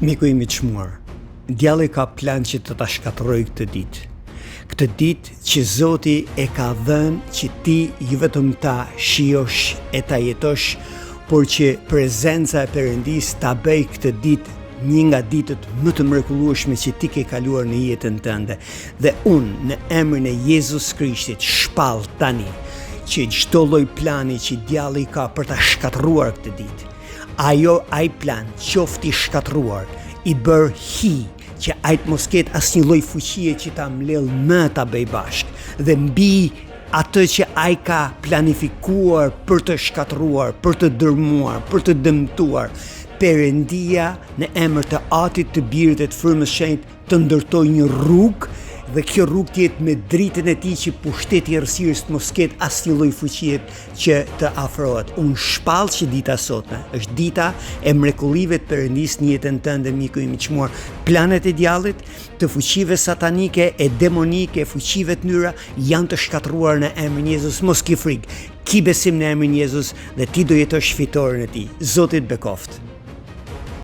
Miku im I çmuar, djalli ka plan që të ta shkatërrojë këtë ditë. Këtë ditë që Zoti e ka dhënë që ti jo vetëm ta shijosh e ta jetosh, por që prezenca e Perëndis ta bëj këtë ditë një nga ditët më të mrekullueshme që ti ke kaluar në jetën tënde. Dhe unë në emrin e Jezus Krishtit shpall tani që çdo lloj plani që djalli ka për ta shkatërruar këtë ditë, ai plan qofti shkatëruar, I bër hi, që ajt mos ketë asnjë lloj fuqie që ta mbledh më ta bëj bashkë, dhe mbi atë që ai ka planifikuar për të shkatëruar, për të dërmuar, për të dëmtuar, Perëndia në emër të Atit, të Birit dhe të Frymës Shenjtë të ndërtojë një rrugë, dhe kjo rrugë të jetë me dritën e tij që pushteti I errësirës të mos ketë asnjë lloj fuqie që të afrohet. Unë shpall që dita sotme është dita e mrekullive të Perëndis në jetën tënde, miku im I çmuar. Planet e djallit, të fuqive satanike e demonike, fuqive të nyra janë të shkatëruar në emrin e Jezus. Mos ki frikë, ki besim në emrin e Jezus dhe ti do jetosh fitoren e tij. Zoti të bekoft.